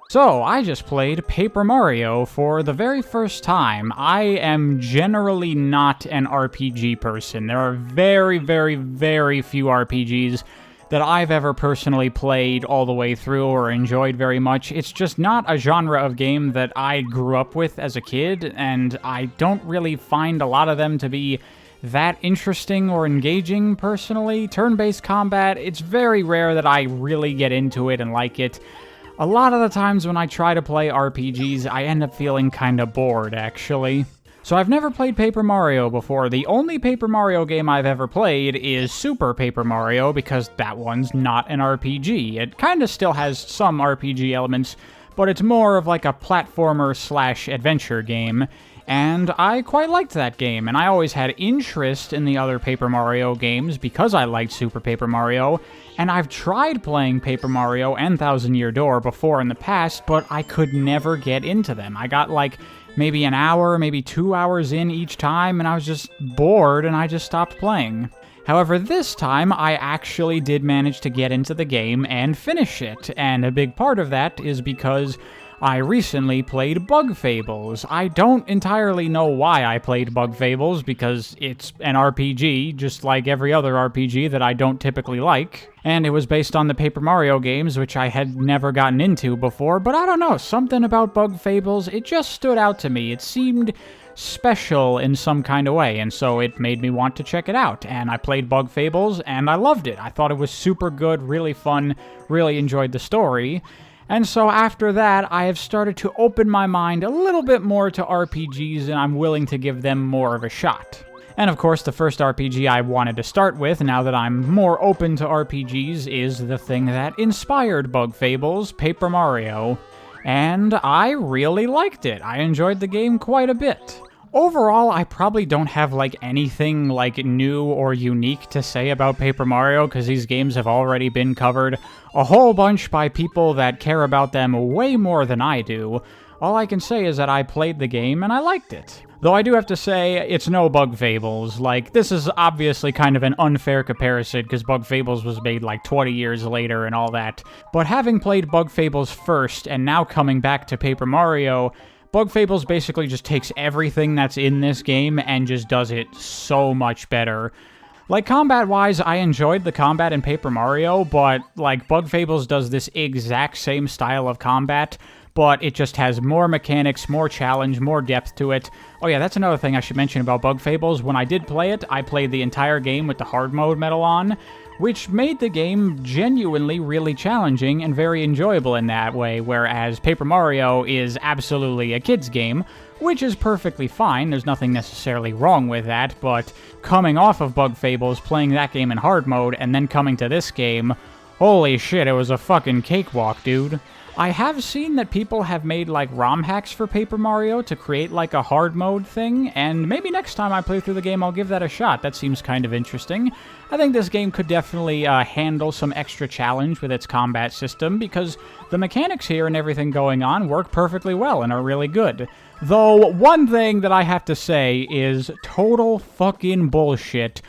So, I just played Paper Mario for the very first time. I am generally not an RPG person. There are very, very, very few RPGs that I've ever personally played all the way through or enjoyed very much. It's just not a genre of game that I grew up with as a kid, and I don't really find a lot of them to be that interesting or engaging, personally. Turn-based combat, it's very rare that I really get into it and like it. A lot of the times when I try to play RPGs, I end up feeling kinda bored, actually. So I've never played Paper Mario before. The only Paper Mario game I've ever played is Super Paper Mario, because that one's not an RPG. It kinda still has some RPG elements, but it's more of like a platformer/adventure game. And I quite liked that game, and I always had interest in the other Paper Mario games because I liked Super Paper Mario, and I've tried playing Paper Mario and Thousand Year Door before in the past, but I could never get into them. I got like maybe an hour, maybe 2 hours in each time, and I was just bored, and I just stopped playing. However, this time, I actually did manage to get into the game and finish it, and a big part of that is because I recently played Bug Fables. I don't entirely know why I played Bug Fables, because it's an RPG, just like every other RPG that I don't typically like. And it was based on the Paper Mario games, which I had never gotten into before, but I don't know, something about Bug Fables, it just stood out to me. It seemed special in some kind of way, and so it made me want to check it out. And I played Bug Fables, and I loved it. I thought it was super good, really fun, really enjoyed the story. And so after that, I have started to open my mind a little bit more to RPGs, and I'm willing to give them more of a shot. And of course, the first RPG I wanted to start with, now that I'm more open to RPGs, is the thing that inspired Bug Fables, Paper Mario. And I really liked it. I enjoyed the game quite a bit. Overall, I probably don't have anything new or unique to say about Paper Mario, because these games have already been covered a whole bunch by people that care about them way more than I do. All I can say is that I played the game and I liked it. Though I do have to say, it's no Bug Fables. This is obviously kind of an unfair comparison, because Bug Fables was made 20 years later and all that. But having played Bug Fables first, and now coming back to Paper Mario, Bug Fables basically just takes everything that's in this game and just does it so much better. Combat-wise, I enjoyed the combat in Paper Mario, but, Bug Fables does this exact same style of combat, but it just has more mechanics, more challenge, more depth to it. Oh yeah, that's another thing I should mention about Bug Fables. When I did play it, I played the entire game with the hard mode medal on, which made the game genuinely really challenging and very enjoyable in that way, whereas Paper Mario is absolutely a kid's game, which is perfectly fine. There's nothing necessarily wrong with that, but coming off of Bug Fables, playing that game in hard mode, and then coming to this game, holy shit, it was a fucking cakewalk, dude. I have seen that people have made ROM hacks for Paper Mario to create a hard mode thing, and maybe next time I play through the game I'll give that a shot. That seems kind of interesting. I think this game could definitely handle some extra challenge with its combat system, because the mechanics here and everything going on work perfectly well and are really good. Though, one thing that I have to say is total fucking bullshit.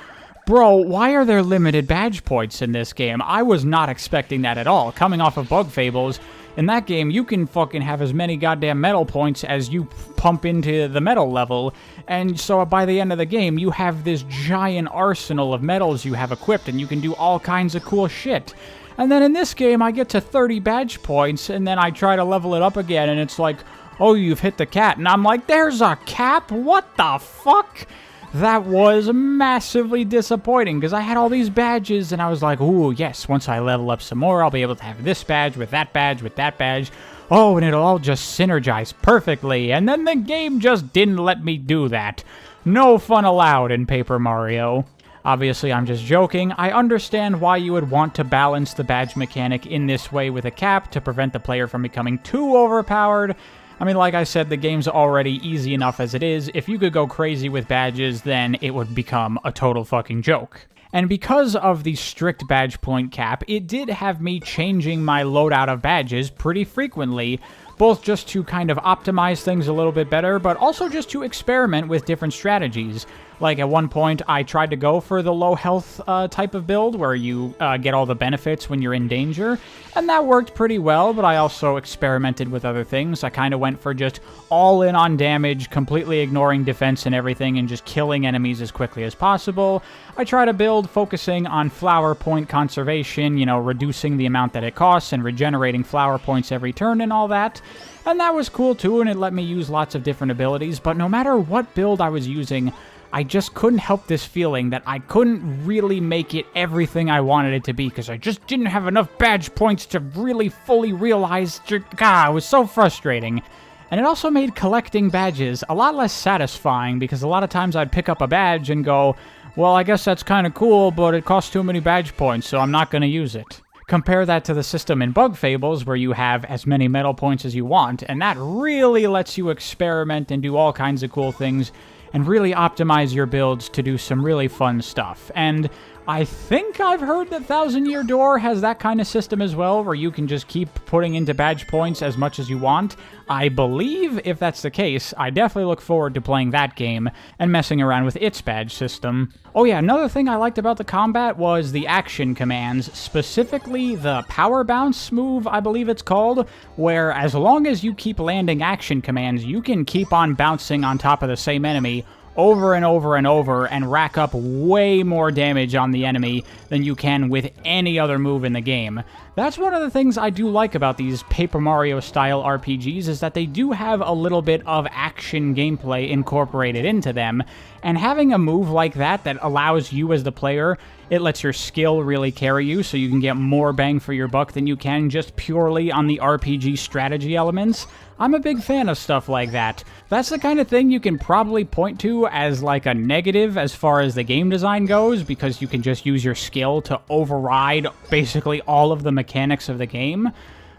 Bro, why are there limited badge points in this game? I was not expecting that at all. Coming off of Bug Fables, in that game, you can fucking have as many goddamn medal points as you pump into the medal level, and so by the end of the game, you have this giant arsenal of medals you have equipped, and you can do all kinds of cool shit. And then in this game, I get to 30 badge points, and then I try to level it up again, and it's like, oh, you've hit the cap, and I'm like, there's a cap? What the fuck? That was massively disappointing, because I had all these badges, and I was like, ooh, yes, once I level up some more, I'll be able to have this badge with that badge with that badge. Oh, and it'll all just synergize perfectly, and then the game just didn't let me do that. No fun allowed in Paper Mario. Obviously, I'm just joking. I understand why you would want to balance the badge mechanic in this way with a cap to prevent the player from becoming too overpowered. I mean, like I said, the game's already easy enough as it is. If you could go crazy with badges, then it would become a total fucking joke. And because of the strict badge point cap, it did have me changing my loadout of badges pretty frequently, both just to kind of optimize things a little bit better, but also just to experiment with different strategies. Like, at one point, I tried to go for the low health type of build, where you get all the benefits when you're in danger, and that worked pretty well, but I also experimented with other things. I kind of went for just all in on damage, completely ignoring defense and everything, and just killing enemies as quickly as possible. I tried a build focusing on flower point conservation, you know, reducing the amount that it costs and regenerating flower points every turn and all that. And that was cool too, and it let me use lots of different abilities, but no matter what build I was using, I just couldn't help this feeling that I couldn't really make it everything I wanted it to be, because I just didn't have enough badge points to really fully realize. God, it was so frustrating. And it also made collecting badges a lot less satisfying, because a lot of times I'd pick up a badge and go, well, I guess that's kind of cool, but it costs too many badge points, so I'm not going to use it. Compare that to the system in Bug Fables, where you have as many medal points as you want, and that really lets you experiment and do all kinds of cool things, and really optimize your builds to do some really fun stuff. And I think I've heard that Thousand Year Door has that kind of system as well, where you can just keep putting into badge points as much as you want. I believe if that's the case, I definitely look forward to playing that game and messing around with its badge system. Oh yeah, another thing I liked about the combat was the action commands, specifically the power bounce move, I believe it's called, where as long as you keep landing action commands, you can keep on bouncing on top of the same enemy over and over and over and rack up way more damage on the enemy than you can with any other move in the game. That's one of the things I do like about these Paper Mario-style RPGs, is that they do have a little bit of action gameplay incorporated into them, and having a move like that that allows you as the player, it lets your skill really carry you, so you can get more bang for your buck than you can just purely on the RPG strategy elements. I'm a big fan of stuff like that. That's the kind of thing you can probably point to as like a negative as far as the game design goes, because you can just use your skill to override basically all of the mechanics of the game.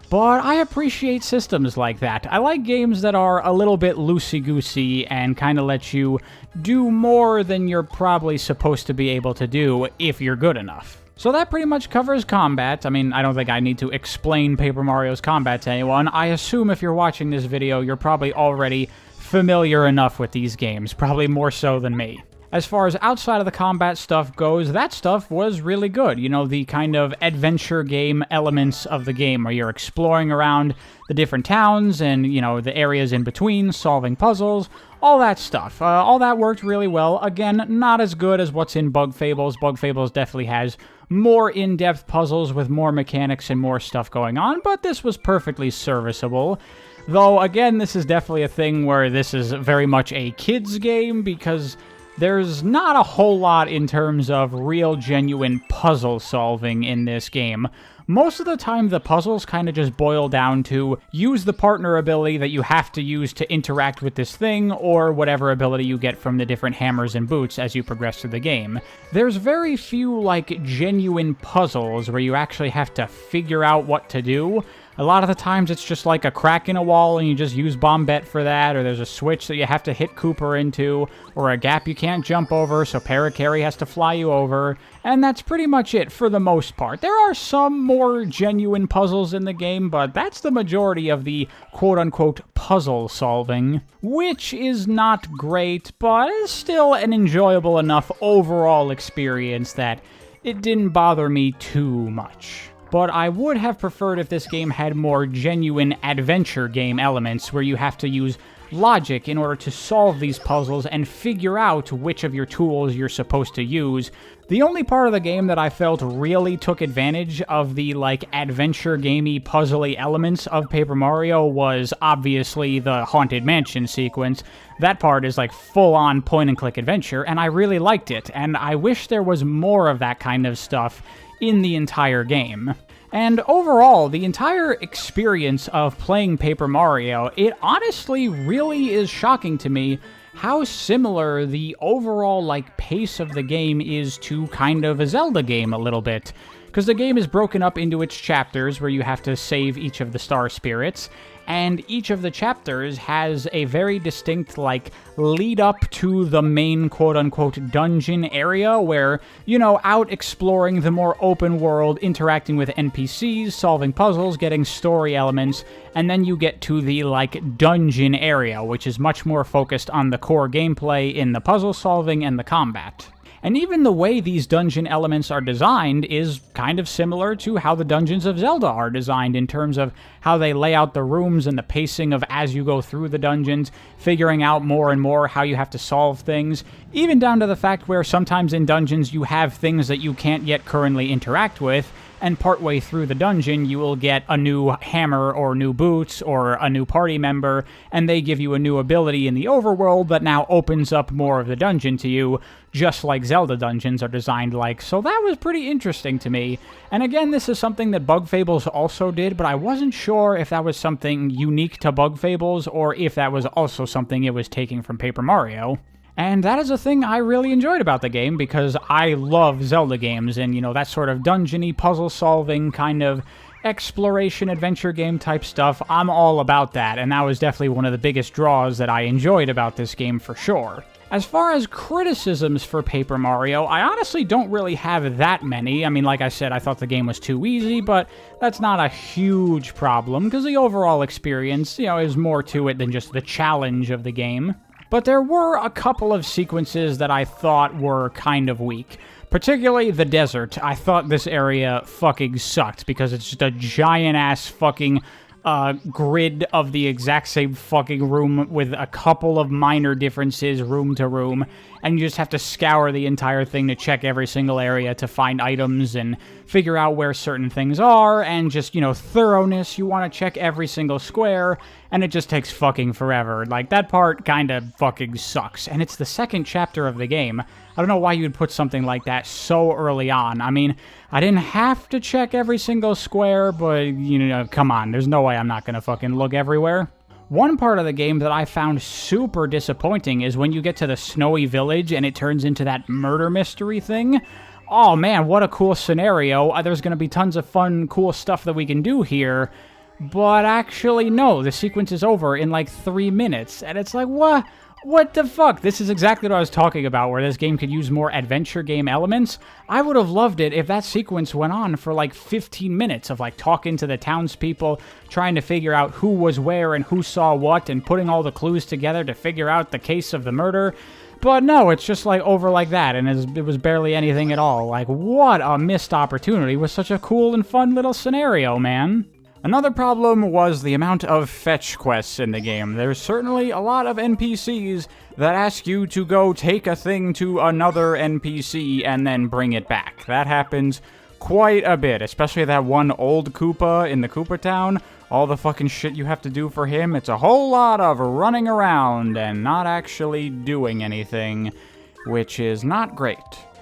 But I appreciate systems like that. I like games that are a little bit loosey-goosey and kind of let you do more than you're probably supposed to be able to do if you're good enough. So that pretty much covers combat. I mean, I don't think I need to explain Paper Mario's combat to anyone. I assume if you're watching this video, you're probably already familiar enough with these games, probably more so than me. As far as outside of the combat stuff goes, that stuff was really good. You know, the kind of adventure game elements of the game where you're exploring around the different towns and, you know, the areas in between, solving puzzles, all that stuff. All that worked really well. Again, not as good as what's in Bug Fables. Bug Fables definitely has more in-depth puzzles with more mechanics and more stuff going on, but this was perfectly serviceable. Though, again, this is definitely a thing where this is very much a kid's game, because there's not a whole lot in terms of real, genuine puzzle solving in this game. Most of the time, the puzzles kind of just boil down to use the partner ability that you have to use to interact with this thing, or whatever ability you get from the different hammers and boots as you progress through the game. There's very few, like, genuine puzzles where you actually have to figure out what to do. A lot of the times it's just like a crack in a wall and you just use Bombette for that, or there's a switch that you have to hit Cooper into, or a gap you can't jump over, so Parakarry has to fly you over, and that's pretty much it for the most part. There are some more genuine puzzles in the game, but that's the majority of the quote-unquote puzzle solving, which is not great, but is still an enjoyable enough overall experience that it didn't bother me too much. But I would have preferred if this game had more genuine adventure game elements where you have to use logic in order to solve these puzzles and figure out which of your tools you're supposed to use. The only part of the game that I felt really took advantage of the, like, adventure gamey, puzzly elements of Paper Mario was obviously the Haunted Mansion sequence. That part is like full-on point-and-click adventure, and I really liked it, and I wish there was more of that kind of stuff in the entire game. And overall, the entire experience of playing Paper Mario, it honestly really is shocking to me how similar the overall, like, pace of the game is to kind of a Zelda game a little bit. because the game is broken up into its chapters where you have to save each of the star spirits, and each of the chapters has a very distinct, like, lead up to the main quote-unquote dungeon area where, you know, out exploring the more open world, interacting with NPCs, solving puzzles, getting story elements, and then you get to the, like, dungeon area, which is much more focused on the core gameplay in the puzzle solving and the combat. And even the way these dungeon elements are designed is kind of similar to how the dungeons of Zelda are designed in terms of how they lay out the rooms and the pacing of as you go through the dungeons, figuring out more and more how you have to solve things, even down to the fact where sometimes in dungeons you have things that you can't yet currently interact with, and partway through the dungeon you will get a new hammer or new boots or a new party member, and they give you a new ability in the overworld that now opens up more of the dungeon to you, just like Zelda dungeons are designed like. So that was pretty interesting to me. And again, this is something that Bug Fables also did, but I wasn't sure if that was something unique to Bug Fables or if that was also something it was taking from Paper Mario. And that is a thing I really enjoyed about the game, because I love Zelda games, and, you know, that sort of dungeony, puzzle-solving, kind of exploration, adventure game type stuff. I'm all about that, and that was definitely one of the biggest draws that I enjoyed about this game for sure. As far as criticisms for Paper Mario, I honestly don't really have that many. I mean, like I said, I thought the game was too easy, but that's not a huge problem, because the overall experience, you know, is more to it than just the challenge of the game. But there were a couple of sequences that I thought were kind of weak. Particularly the desert. I thought this area fucking sucked, because it's just a giant-ass fucking grid of the exact same fucking room with a couple of minor differences room to room, and you just have to scour the entire thing to check every single area to find items and figure out where certain things are, and just, you know, thoroughness. You want to check every single square, and it just takes fucking forever. Like, that part kind of fucking sucks, and it's the second chapter of the game. I don't know why you'd put something like that so early on. I mean, I didn't have to check every single square, but, you know, come on, there's no way I'm not gonna fucking look everywhere. One part of the game that I found super disappointing is when you get to the snowy village and it turns into that murder mystery thing. Oh man, what a cool scenario. There's gonna be tons of fun, cool stuff that we can do here. But actually, no, the sequence is over in like 3 minutes, and it's like, what? What the fuck? This is exactly what I was talking about, where this game could use more adventure game elements. I would have loved it if that sequence went on for like 15 minutes of like talking to the townspeople, trying to figure out who was where and who saw what, and putting all the clues together to figure out the case of the murder. But no, it's just like over like that, and it was barely anything at all. Like, what a missed opportunity with such a cool and fun little scenario, man. Another problem was the amount of fetch quests in the game. There's certainly a lot of NPCs that ask you to go take a thing to another NPC and then bring it back. That happens quite a bit, especially that one old Koopa in the Koopa Town. All the fucking shit you have to do for him, it's a whole lot of running around and not actually doing anything, which is not great.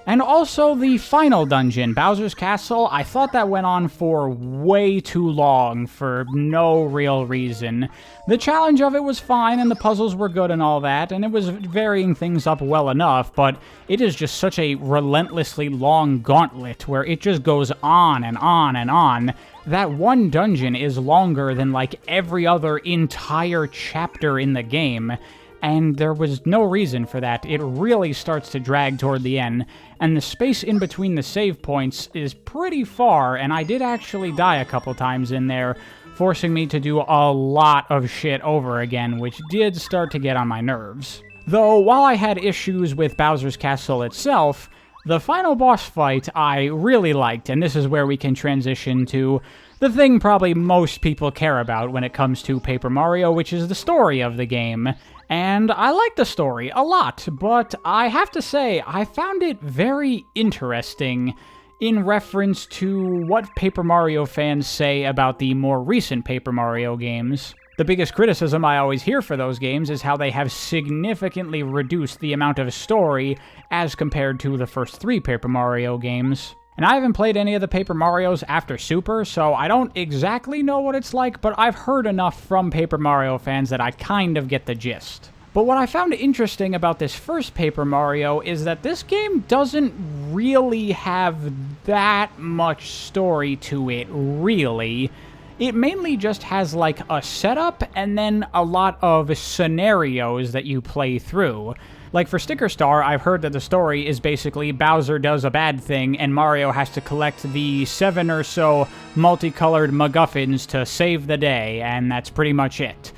And also the final dungeon, Bowser's Castle, I thought that went on for way too long for no real reason. The challenge of it was fine, and the puzzles were good and all that, and it was varying things up well enough, but it is just such a relentlessly long gauntlet where it just goes on and on and on. That one dungeon is longer than like every other entire chapter in the game. And there was no reason for that. It really starts to drag toward the end, and the space in between the save points is pretty far, and I did actually die a couple times in there, forcing me to do a lot of shit over again, which did start to get on my nerves. Though, while I had issues with Bowser's Castle itself, the final boss fight I really liked, and this is where we can transition to the thing probably most people care about when it comes to Paper Mario, which is the story of the game. And I like the story a lot, but I have to say, I found it very interesting in reference to what Paper Mario fans say about the more recent Paper Mario games. The biggest criticism I always hear for those games is how they have significantly reduced the amount of story as compared to the first 3 Paper Mario games. And I haven't played any of the Paper Marios after Super, so I don't exactly know what it's like, but I've heard enough from Paper Mario fans that I kind of get the gist. But what I found interesting about this first Paper Mario is that this game doesn't really have that much story to it, really. It mainly just has like a setup and then a lot of scenarios that you play through. Like for Sticker Star, I've heard that the story is basically Bowser does a bad thing and Mario has to collect the 7 or so multicolored MacGuffins to save the day, and that's pretty much it.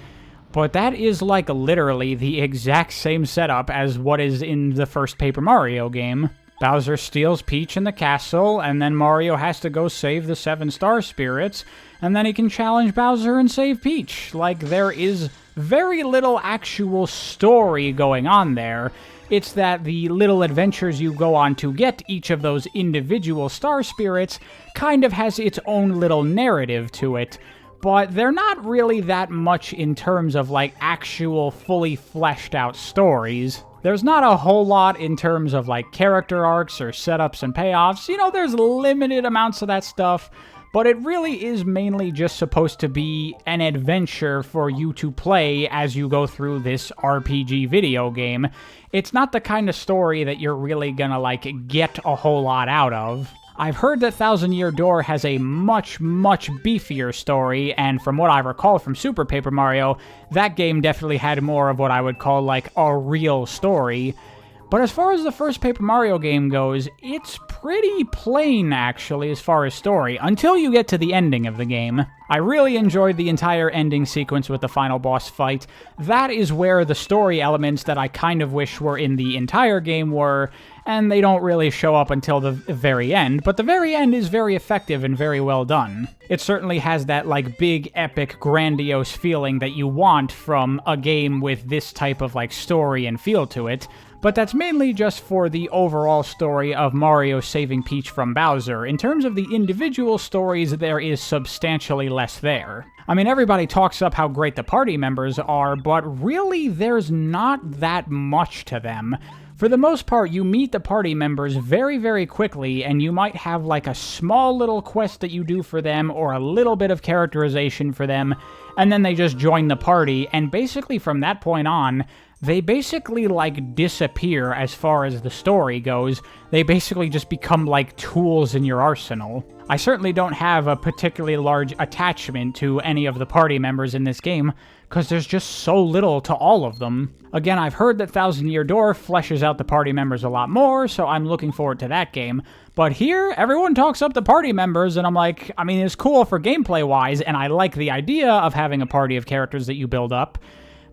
But that is like literally the exact same setup as what is in the first Paper Mario game. Bowser steals Peach in the castle, and then Mario has to go save the 7 star spirits, and then he can challenge Bowser and save Peach. Like, there is very little actual story going on there. It's that the little adventures you go on to get each of those individual star spirits kind of has its own little narrative to it. But they're not really that much in terms of, like, actual fully fleshed out stories. There's not a whole lot in terms of, like, character arcs or setups and payoffs. You know, there's limited amounts of that stuff, but it really is mainly just supposed to be an adventure for you to play as you go through this RPG video game. It's not the kind of story that you're really gonna, like, get a whole lot out of. I've heard that Thousand Year Door has a much, much beefier story, and from what I recall from Super Paper Mario, that game definitely had more of what I would call, like, a real story. But as far as the first Paper Mario game goes, it's pretty plain, actually, as far as story, until you get to the ending of the game. I really enjoyed the entire ending sequence with the final boss fight. That is where the story elements that I kind of wish were in the entire game were, and they don't really show up until the very end, but the very end is very effective and very well done. It certainly has that, like, big, epic, grandiose feeling that you want from a game with this type of, like, story and feel to it. But that's mainly just for the overall story of Mario saving Peach from Bowser. In terms of the individual stories, there is substantially less there. I mean, everybody talks up how great the party members are, but really there's not that much to them. For the most part, you meet the party members very, very quickly, and you might have like a small little quest that you do for them, or a little bit of characterization for them, and then they just join the party, and basically from that point on, they basically, like, disappear as far as the story goes. They basically just become, like, tools in your arsenal. I certainly don't have a particularly large attachment to any of the party members in this game, because there's just so little to all of them. Again, I've heard that Thousand Year Door fleshes out the party members a lot more, so I'm looking forward to that game. But here, everyone talks up the party members, and I'm like, I mean, it's cool for gameplay-wise, and I like the idea of having a party of characters that you build up.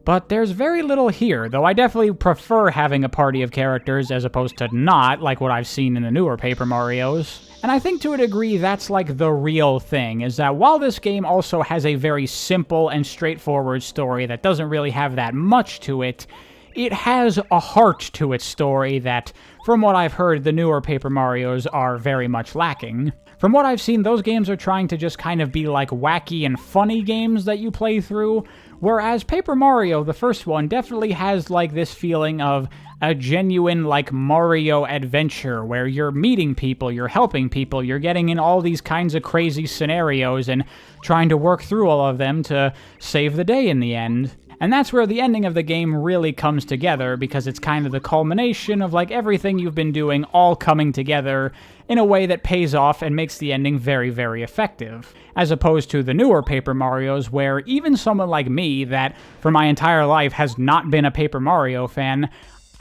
But there's very little here, though I definitely prefer having a party of characters as opposed to not, like what I've seen in the newer Paper Marios. And I think to a degree that's like the real thing, is that while this game also has a very simple and straightforward story that doesn't really have that much to it, it has a heart to its story that, from what I've heard, the newer Paper Marios are very much lacking. From what I've seen, those games are trying to just kind of be like wacky and funny games that you play through, whereas Paper Mario, the first one, definitely has like this feeling of a genuine like Mario adventure where you're meeting people, you're helping people, you're getting in all these kinds of crazy scenarios and trying to work through all of them to save the day in the end. And that's where the ending of the game really comes together, because it's kind of the culmination of like everything you've been doing all coming together in a way that pays off and makes the ending very, very effective. As opposed to the newer Paper Marios, where even someone like me, that for my entire life has not been a Paper Mario fan,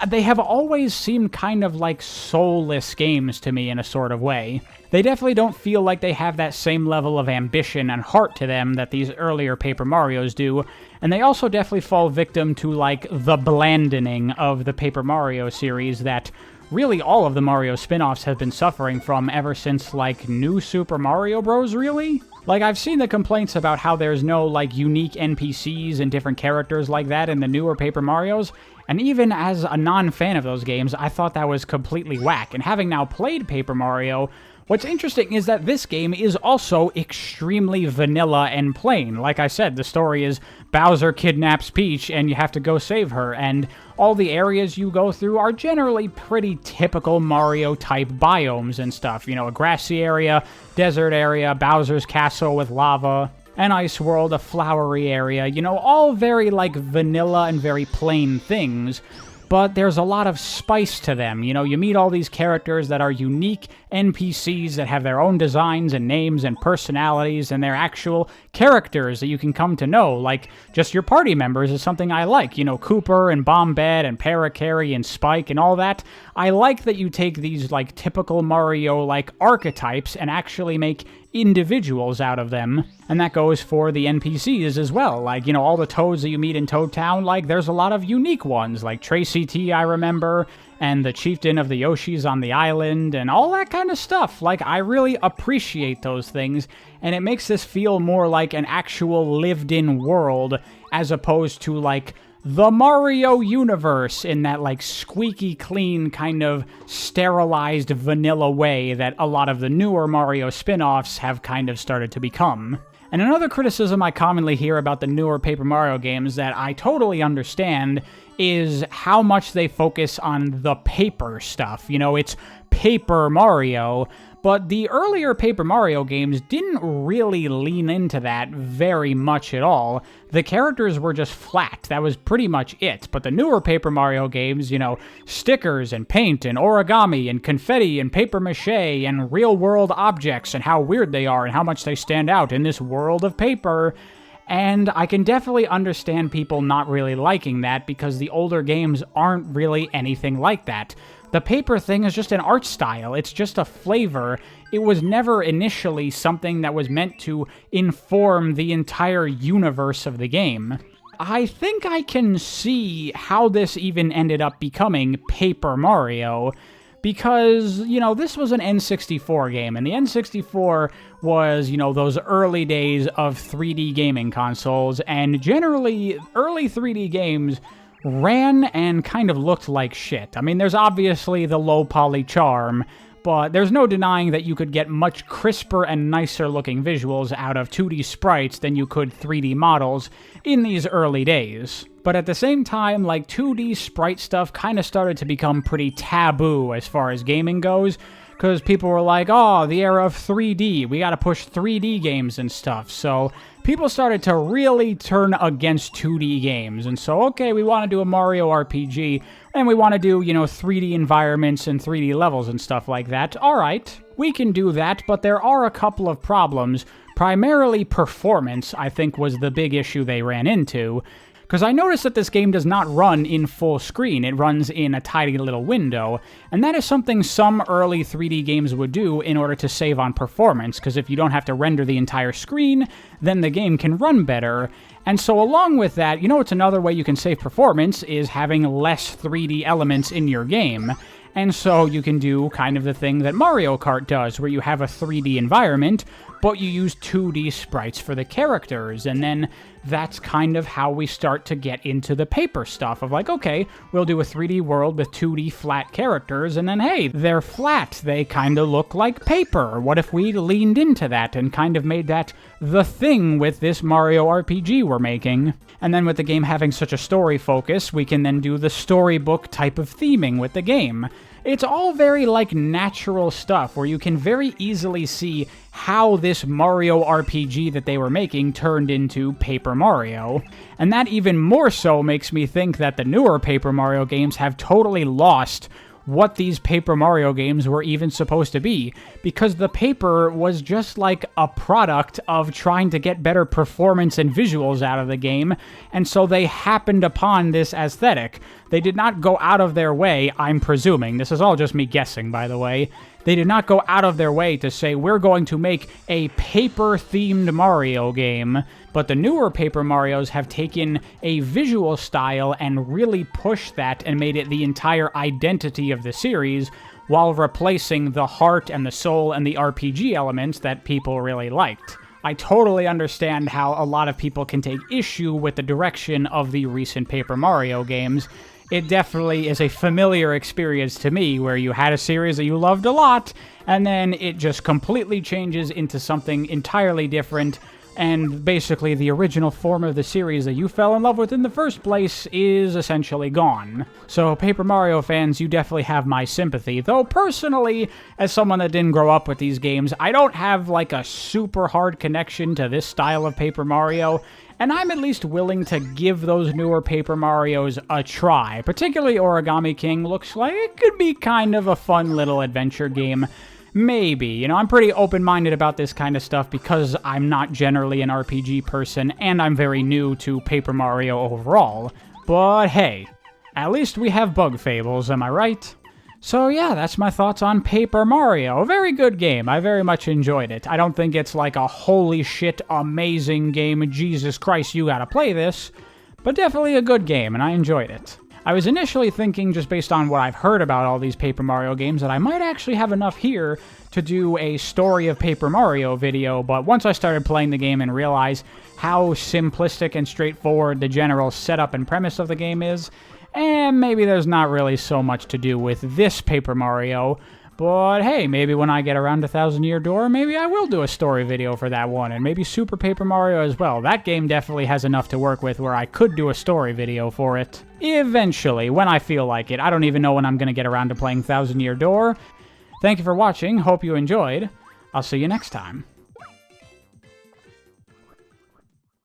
they have always seemed kind of like soulless games to me in a sort of way. They definitely don't feel like they have that same level of ambition and heart to them that these earlier Paper Marios do, and they also definitely fall victim to like the blandening of the Paper Mario series that really all of the Mario spin-offs have been suffering from ever since like New Super Mario Bros. Really? Like, I've seen the complaints about how there's no, like, unique NPCs and different characters like that in the newer Paper Marios, and even as a non-fan of those games, I thought that was completely whack. And having now played Paper Mario, what's interesting is that this game is also extremely vanilla and plain. Like I said, the story is Bowser kidnaps Peach and you have to go save her, and all the areas you go through are generally pretty typical Mario-type biomes and stuff. You know, a grassy area, desert area, Bowser's castle with lava. an ice world, a flowery area, you know, all very like vanilla and very plain things. But there's a lot of spice to them. You know, you meet all these characters that are unique NPCs that have their own designs and names and personalities, and they're actual characters that you can come to know. Like, just your party members is something I like. You know, Cooper and Bombette and Parakarry and Spike and all that. I like that you take these, like, typical Mario, like, archetypes and actually make individuals out of them. And that goes for the NPCs as well. Like, you know, all the Toads that you meet in Toad Town, like, there's a lot of unique ones, like Tracy T, I remember, and the chieftain of the Yoshis on the island, and all that kind of stuff. Like, I really appreciate those things, and it makes this feel more like an actual lived-in world, as opposed to, like, the Mario universe in that, like, squeaky clean kind of sterilized vanilla way that a lot of the newer Mario spin-offs have kind of started to become. And another criticism I commonly hear about the newer Paper Mario games that I totally understand is how much they focus on the paper stuff. You know, it's Paper Mario, but the earlier Paper Mario games didn't really lean into that very much at all. The characters were just flat. That was pretty much it. But the newer Paper Mario games, you know, stickers and paint and origami and confetti and paper mache and real-world objects and how weird they are and how much they stand out in this world of paper. And I can definitely understand people not really liking that because the older games aren't really anything like that. The paper thing is just an art style. It's just a flavor. It was never initially something that was meant to inform the entire universe of the game. I think I can see how this even ended up becoming Paper Mario, because, you know, this was an N64 game, and the N64 was, you know, those early days of 3D gaming consoles, and generally, early 3D games ran and kind of looked like shit. I mean, there's obviously the low-poly charm, but there's no denying that you could get much crisper and nicer looking visuals out of 2D sprites than you could 3D models in these early days. But at the same time, like, 2D sprite stuff kind of started to become pretty taboo as far as gaming goes, because people were like, oh, the era of 3D, we gotta push 3D games and stuff. So people started to really turn against 2D games, and so, okay, we want to do a Mario RPG, and we want to do, you know, 3D environments and 3D levels and stuff like that. Alright, we can do that, but there are a couple of problems. Primarily performance, I think, was the big issue they ran into. Because I noticed that this game does not run in full screen, it runs in a tiny little window, and that is something some early 3D games would do in order to save on performance, because if you don't have to render the entire screen, then the game can run better. And so along with that, you know what's another way you can save performance is having less 3D elements in your game. And so you can do kind of the thing that Mario Kart does, where you have a 3D environment, but you use 2D sprites for the characters, and then that's kind of how we start to get into the paper stuff of like, okay, we'll do a 3D world with 2D flat characters, and then hey, they're flat, they kind of look like paper. What if we leaned into that and kind of made that the thing with this Mario RPG we're making? And then with the game having such a story focus, we can then do the storybook type of theming with the game. It's all very, like, natural stuff, where you can very easily see how this Mario RPG that they were making turned into Paper Mario. And that even more so makes me think that the newer Paper Mario games have totally lost what these Paper Mario games were even supposed to be, because the paper was just like a product of trying to get better performance and visuals out of the game, and so they happened upon this aesthetic. They did not go out of their way, I'm presuming, this is all just me guessing, by the way, they did not go out of their way to say, we're going to make a paper-themed Mario game, but the newer Paper Marios have taken a visual style and really pushed that and made it the entire identity of the series, while replacing the heart and the soul and the RPG elements that people really liked. I totally understand how a lot of people can take issue with the direction of the recent Paper Mario games. It definitely is a familiar experience to me, where you had a series that you loved a lot, and then it just completely changes into something entirely different, and basically the original form of the series that you fell in love with in the first place is essentially gone. So Paper Mario fans, you definitely have my sympathy, though personally, as someone that didn't grow up with these games, I don't have like a super hard connection to this style of Paper Mario, and I'm at least willing to give those newer Paper Marios a try. Particularly Origami King looks like it could be kind of a fun little adventure game. Maybe. You know, I'm pretty open-minded about this kind of stuff because I'm not generally an RPG person, and I'm very new to Paper Mario overall. But hey, at least we have Bug Fables, am I right? So yeah, that's my thoughts on Paper Mario. A very good game. I very much enjoyed it. I don't think it's like a holy shit amazing game, Jesus Christ, you gotta play this, but definitely a good game, and I enjoyed it. I was initially thinking, just based on what I've heard about all these Paper Mario games, that I might actually have enough here to do a Story of Paper Mario video, but once I started playing the game and realized how simplistic and straightforward the general setup and premise of the game is, maybe there's not really so much to do with this Paper Mario. But hey, maybe when I get around to Thousand Year Door, maybe I will do a story video for that one, and maybe Super Paper Mario as well. That game definitely has enough to work with where I could do a story video for it. Eventually, when I feel like it. I don't even know when I'm going to get around to playing Thousand Year Door. Thank you for watching, hope you enjoyed. I'll see you next time.